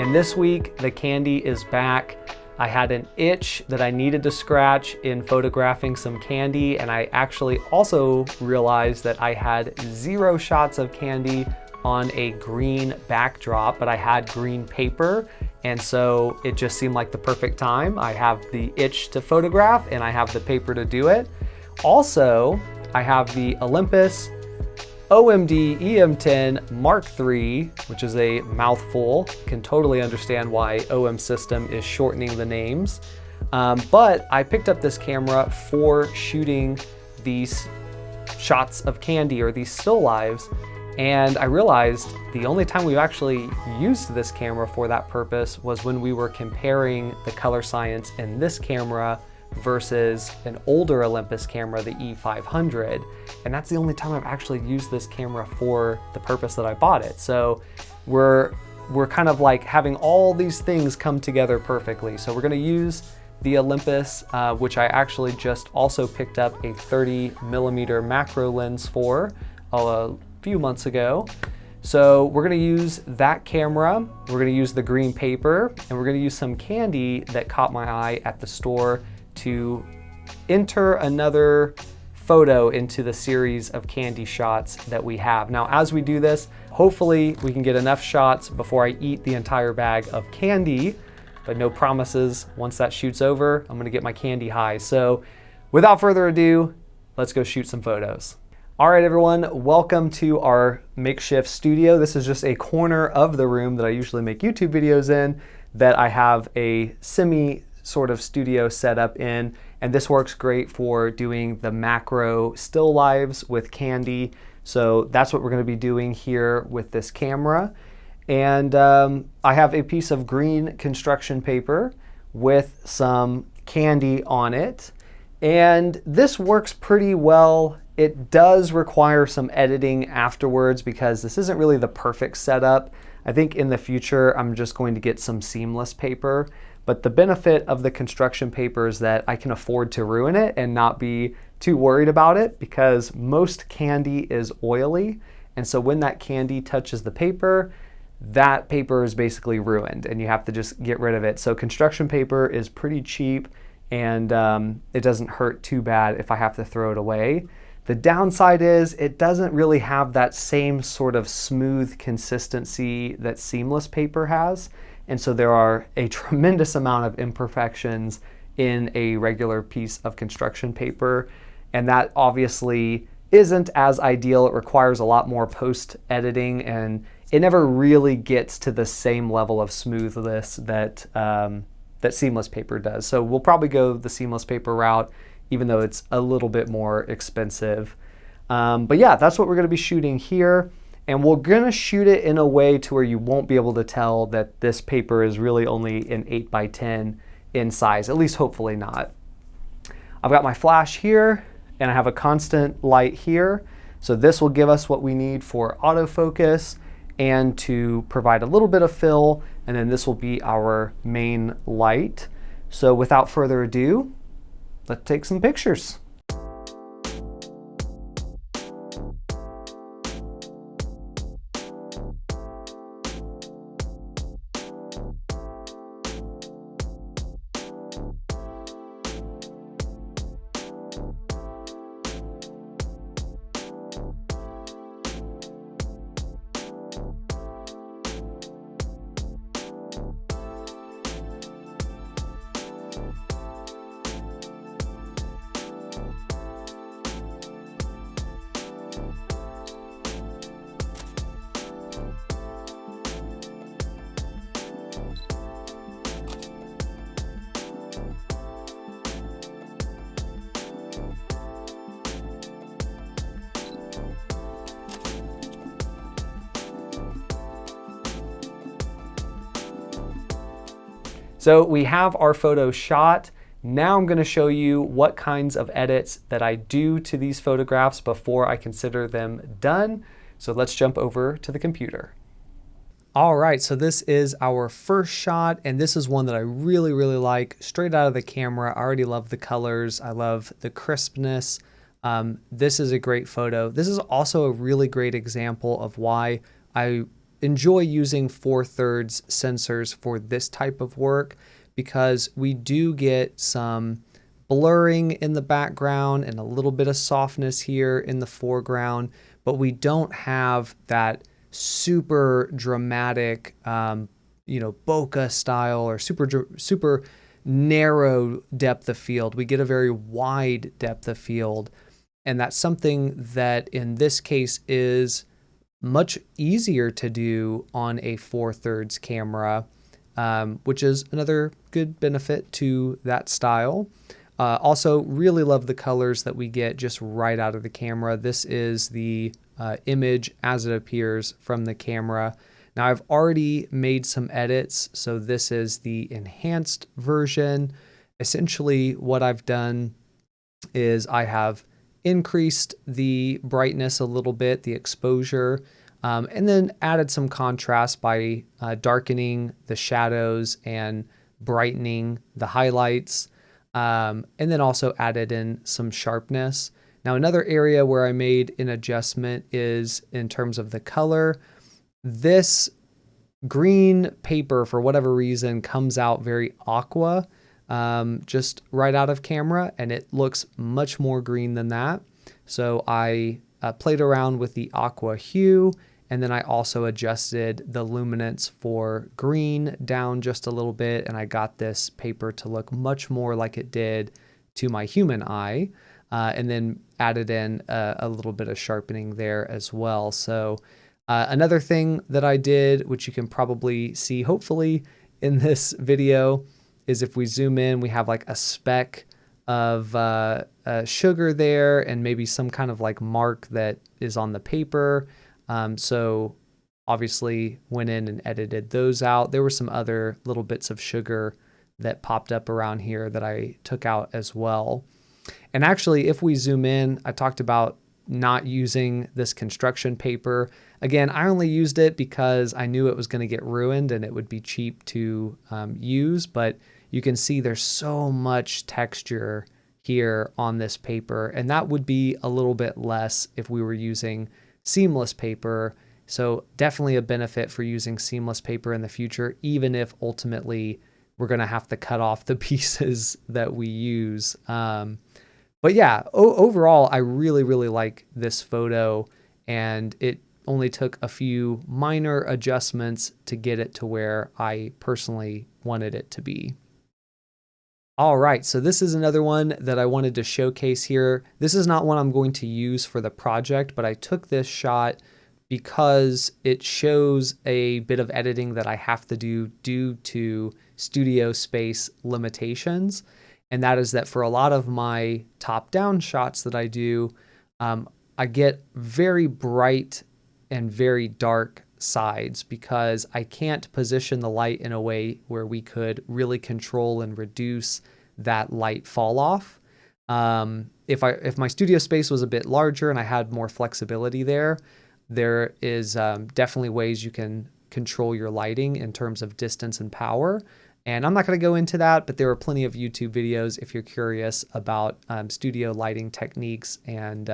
And this week, the candy is back. I had an itch that I needed to scratch in photographing some candy, and I actually also realized that I had 0 shots of candy on a green backdrop, but I had green paper, and so it just seemed like the perfect time. I have the itch to photograph and I have the paper to do it. Also, I have the Olympus OMD EM10 Mark III, which is a mouthful. Can totally understand why OM System is shortening the names. But I picked up this camera for shooting these shots of candy or these still lives, and I realized the only time we've actually used this camera for that purpose was when we were comparing the color science in this camera versus an older Olympus camera, the E500. And that's the only time I've actually used this camera for the purpose that I bought it. So we're kind of like having all these things come together perfectly. So we're gonna use the Olympus, which I actually just also picked up a 30mm macro lens for a few months ago. So we're gonna use that camera, we're gonna use the green paper, and we're gonna use some candy that caught my eye at the store to enter another photo into the series of candy shots that we have. Now, as we do this, hopefully we can get enough shots before I eat the entire bag of candy, but no promises. Once that shoots over, I'm gonna get my candy high. So without further ado, let's go shoot some photos. All right, everyone, welcome to our makeshift studio. This is just a corner of the room that I usually make YouTube videos in that I have a semi sort of studio set up in, and this works great for doing the macro still lives with candy. So that's what we're going to be doing here with this camera. And I have a piece of green construction paper with some candy on it, and this works pretty well. It does require some editing afterwards because this isn't really the perfect setup. I think in the future I'm just going to get some seamless paper. But the benefit of the construction paper is that I can afford to ruin it and not be too worried about it, because most candy is oily. And so when that candy touches the paper, that paper is basically ruined and you have to just get rid of it. So construction paper is pretty cheap, and it doesn't hurt too bad if I have to throw it away. The downside is it doesn't really have that same sort of smooth consistency that seamless paper has. And so there are a tremendous amount of imperfections in a regular piece of construction paper. And that obviously isn't as ideal. It requires a lot more post editing, and it never really gets to the same level of smoothness that, that seamless paper does. So we'll probably go the seamless paper route, even though it's a little bit more expensive. But yeah, that's what we're gonna be shooting here. And we're gonna shoot it in a way to where you won't be able to tell that this paper is really only an 8x10 in size, at least hopefully not. I've got my flash here, and I have a constant light here. So this will give us what we need for autofocus and to provide a little bit of fill, and then this will be our main light. So without further ado, let's take some pictures. So we have our photo shot. Now I'm gonna show you what kinds of edits that I do to these photographs before I consider them done. So let's jump over to the computer. All right, so this is our first shot, and this is one that I really, really like. Straight out of the camera, I already love the colors. I love the crispness. This is a great photo. This is also a really great example of why I enjoy using 4/3 sensors for this type of work because we do get some blurring in the background and a little bit of softness here in the foreground, but we don't have that super dramatic, bokeh style or super narrow depth of field. We get a very wide depth of field. And that's something that in this case is much easier to do on a 4/3 camera, which is another good benefit to that style. Also, really love the colors that we get just right out of the camera. This is the image as it appears from the camera. Now, I've already made some edits, so this is the enhanced version. Essentially, what I've done is I have increased the brightness a little bit, the exposure, and then added some contrast by darkening the shadows and brightening the highlights, and then also added in some sharpness. Now, another area where I made an adjustment is in terms of the color. This green paper, for whatever reason, comes out very aqua, just right out of camera, and it looks much more green than that. So I played around with the aqua hue, and then I also adjusted the luminance for green down just a little bit, and I got this paper to look much more like it did to my human eye, and then added in a little bit of sharpening there as well. So another thing that I did, which you can probably see hopefully in this video, is if we zoom in, we have like a speck of sugar there and maybe some kind of like mark that is on the paper. So obviously went in and edited those out. There were some other little bits of sugar that popped up around here that I took out as well. And actually, if we zoom in, I talked about not using this construction paper. Again, I only used it because I knew it was going to get ruined and it would be cheap to use, but you can see there's so much texture here on this paper, and that would be a little bit less if we were using seamless paper. So definitely a benefit for using seamless paper in the future, even if ultimately we're going to have to cut off the pieces that we use. But yeah, overall, I really, really like this photo, and it only took a few minor adjustments to get it to where I personally wanted it to be. All right, so this is another one that I wanted to showcase here. This is not one I'm going to use for the project, but I took this shot because it shows a bit of editing that I have to do due to studio space limitations. And that is that for a lot of my top-down shots that I do, I get very bright and very dark sides because I can't position the light in a way where we could really control and reduce that light fall off. If my studio space was a bit larger and I had more flexibility there is definitely ways you can control your lighting in terms of distance and power. And I'm not going to go into that, but there are plenty of YouTube videos if you're curious about studio lighting techniques and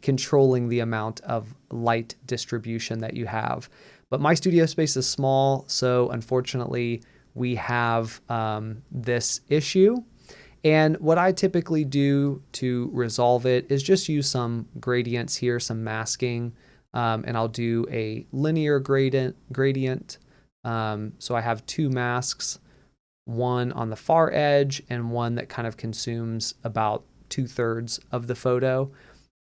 controlling the amount of light distribution that you have. But my studio space is small, so unfortunately we have this issue. And what I typically do to resolve it is just use some gradients here, some masking, and I'll do a linear gradient. So I have two masks, one on the far edge and one that kind of consumes about 2/3 of the photo.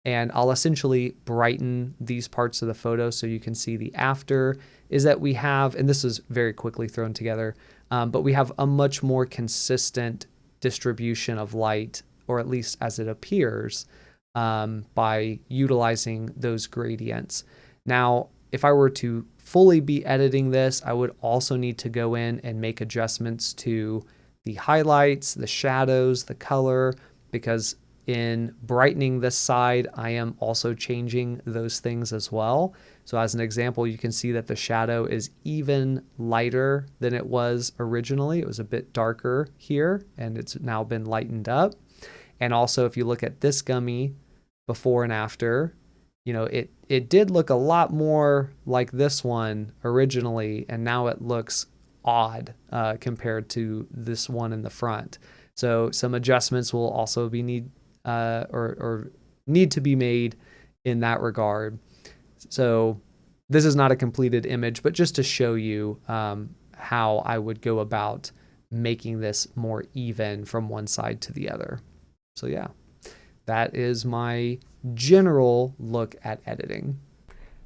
And I'll essentially brighten these parts of the photo so you can see the after is that we have, and this is very quickly thrown together, but we have a much more consistent distribution of light, or at least as it appears, by utilizing those gradients. Now, if I were to fully be editing this, I would also need to go in and make adjustments to the highlights, the shadows, the color, because in brightening this side, I am also changing those things as well. So as an example, you can see that the shadow is even lighter than it was originally. It was a bit darker here, and it's now been lightened up. And also, if you look at this gummy before and after, you know, it did look a lot more like this one originally, and now it looks odd compared to this one in the front. So some adjustments will also be need to be made in that regard. So this is not a completed image, but just to show you how I would go about making this more even from one side to the other. So yeah, that is my general look at editing.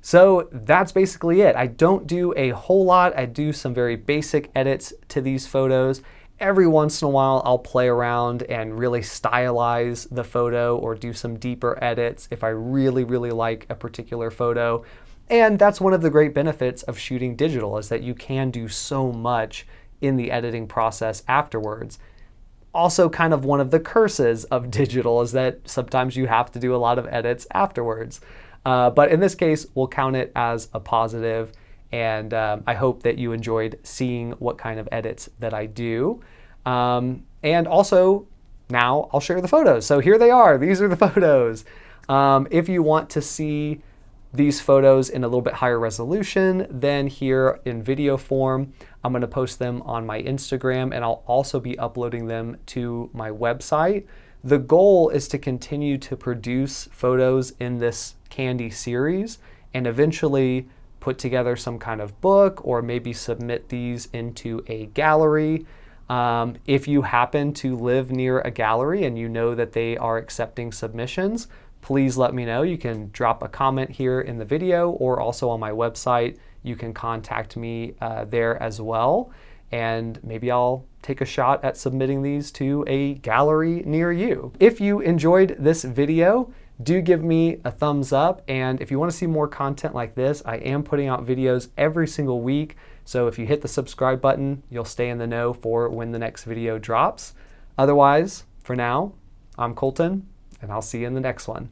So that's basically it. I don't do a whole lot. I do some very basic edits to these photos. Every once in a while, I'll play around and really stylize the photo or do some deeper edits if I really, really like a particular photo. And that's one of the great benefits of shooting digital, is that you can do so much in the editing process afterwards. Also, kind of one of the curses of digital is that sometimes you have to do a lot of edits afterwards. But in this case, we'll count it as a positive. And I hope that you enjoyed seeing what kind of edits that I do. And also, now I'll share the photos. So here they are. These are the photos. If you want to see these photos in a little bit higher resolution, then here in video form, I'm going to post them on my Instagram, and I'll also be uploading them to my website. The goal is to continue to produce photos in this candy series and eventually put together some kind of book or maybe submit these into a gallery. If you happen to live near a gallery and you know that they are accepting submissions, please let me know. You can drop a comment here in the video or also on my website. You can contact me there as well. And maybe I'll take a shot at submitting these to a gallery near you. If you enjoyed this video, do give me a thumbs up. And if you want to see more content like this, I am putting out videos every single week. So if you hit the subscribe button, you'll stay in the know for when the next video drops. Otherwise, for now, I'm Colton, and I'll see you in the next one.